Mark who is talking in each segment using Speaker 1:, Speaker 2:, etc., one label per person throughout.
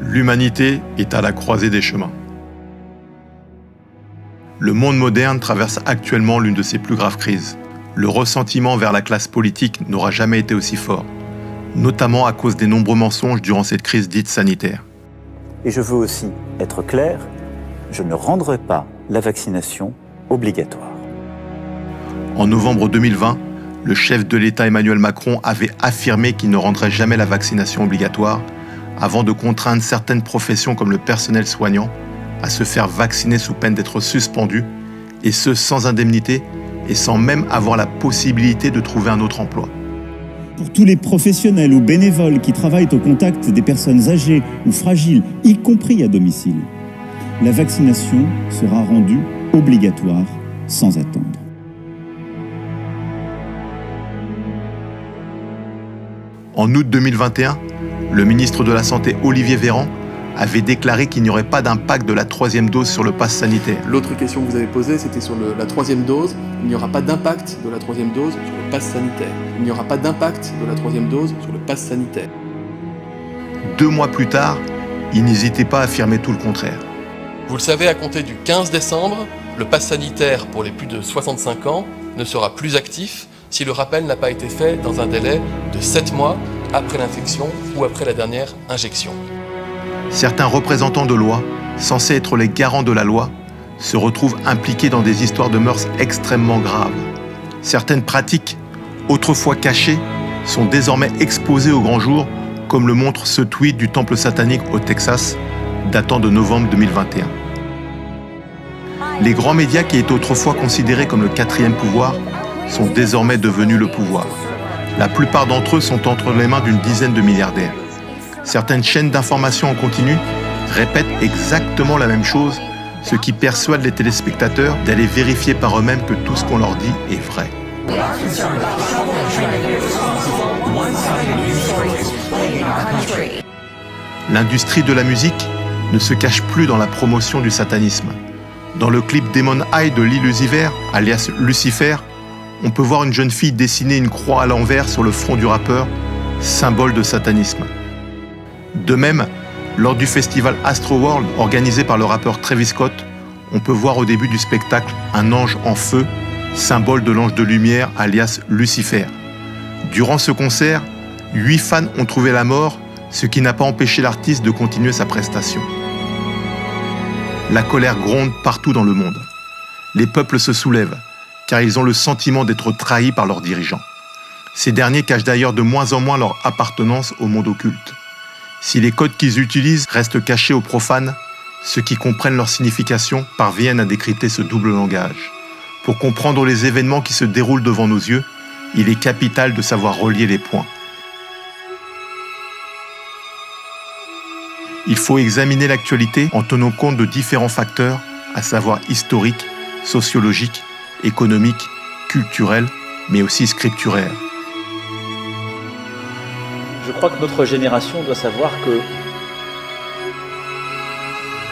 Speaker 1: L'humanité est à la croisée des chemins. Le monde moderne traverse actuellement l'une de ses plus graves crises. Le ressentiment vers la classe politique n'aura jamais été aussi fort, notamment à cause des nombreux mensonges durant cette crise dite sanitaire.
Speaker 2: Et je veux aussi être clair, je ne rendrai pas la vaccination obligatoire.
Speaker 1: En novembre 2020, le chef de l'État Emmanuel Macron avait affirmé qu'il ne rendrait jamais la vaccination obligatoire avant de contraindre certaines professions comme le personnel soignant à se faire vacciner sous peine d'être suspendus, et ce sans indemnité et sans même avoir la possibilité de trouver un autre emploi.
Speaker 3: Pour tous les professionnels ou bénévoles qui travaillent au contact des personnes âgées ou fragiles, y compris à domicile, la vaccination sera rendue obligatoire sans attendre.
Speaker 1: En août 2021, le ministre de la Santé Olivier Véran avait déclaré qu'il n'y aurait pas d'impact de la troisième dose sur le pass sanitaire.
Speaker 4: L'autre question que vous avez posée, c'était sur la troisième dose. Il n'y aura pas d'impact de la troisième dose sur le pass sanitaire. Il n'y aura pas d'impact de la troisième dose sur le pass sanitaire.
Speaker 1: 2 mois plus tard, il n'hésitait pas à affirmer tout le contraire.
Speaker 5: Vous le savez, à compter du 15 décembre, le pass sanitaire pour les plus de 65 ans ne sera plus actif si le rappel n'a pas été fait dans un délai de 7 mois après l'infection ou après la dernière injection.
Speaker 1: Certains représentants de loi, censés être les garants de la loi, se retrouvent impliqués dans des histoires de mœurs extrêmement graves. Certaines pratiques, autrefois cachées, sont désormais exposées au grand jour, comme le montre ce tweet du temple satanique au Texas, datant de novembre 2021. Les grands médias qui étaient autrefois considérés comme le 4e pouvoir sont désormais devenus le pouvoir. La plupart d'entre eux sont entre les mains d'une dizaine de milliardaires. Certaines chaînes d'information en continu répètent exactement la même chose, ce qui persuade les téléspectateurs d'aller vérifier par eux-mêmes que tout ce qu'on leur dit est vrai. L'industrie de la musique ne se cache plus dans la promotion du satanisme. Dans le clip Demon Eye de Lil Uzi Vert, alias Lucifer, on peut voir une jeune fille dessiner une croix à l'envers sur le front du rappeur, symbole de satanisme. De même, lors du festival Astroworld organisé par le rappeur Travis Scott, on peut voir au début du spectacle un ange en feu, symbole de l'ange de lumière alias Lucifer. Durant ce concert, 8 fans ont trouvé la mort, ce qui n'a pas empêché l'artiste de continuer sa prestation. La colère gronde partout dans le monde. Les peuples se soulèvent, car ils ont le sentiment d'être trahis par leurs dirigeants. Ces derniers cachent d'ailleurs de moins en moins leur appartenance au monde occulte. Si les codes qu'ils utilisent restent cachés aux profanes, ceux qui comprennent leur signification parviennent à décrypter ce double langage. Pour comprendre les événements qui se déroulent devant nos yeux, il est capital de savoir relier les points. Il faut examiner l'actualité en tenant compte de différents facteurs, à savoir historiques, sociologiques, économiques, culturels, mais aussi scripturaires.
Speaker 2: Je crois que notre génération doit savoir que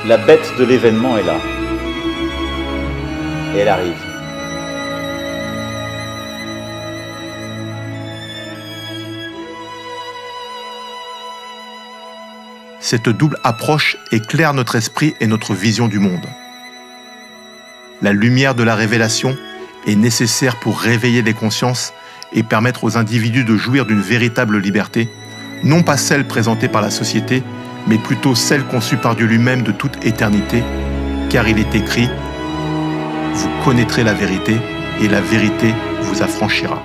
Speaker 2: la bête de l'événement est là. Et elle arrive.
Speaker 1: Cette double approche éclaire notre esprit et notre vision du monde. La lumière de la révélation est nécessaire pour réveiller les consciences et permettre aux individus de jouir d'une véritable liberté, non pas celle présentée par la société, mais plutôt celle conçue par Dieu lui-même de toute éternité, car il est écrit « Vous connaîtrez la vérité, et la vérité vous affranchira ».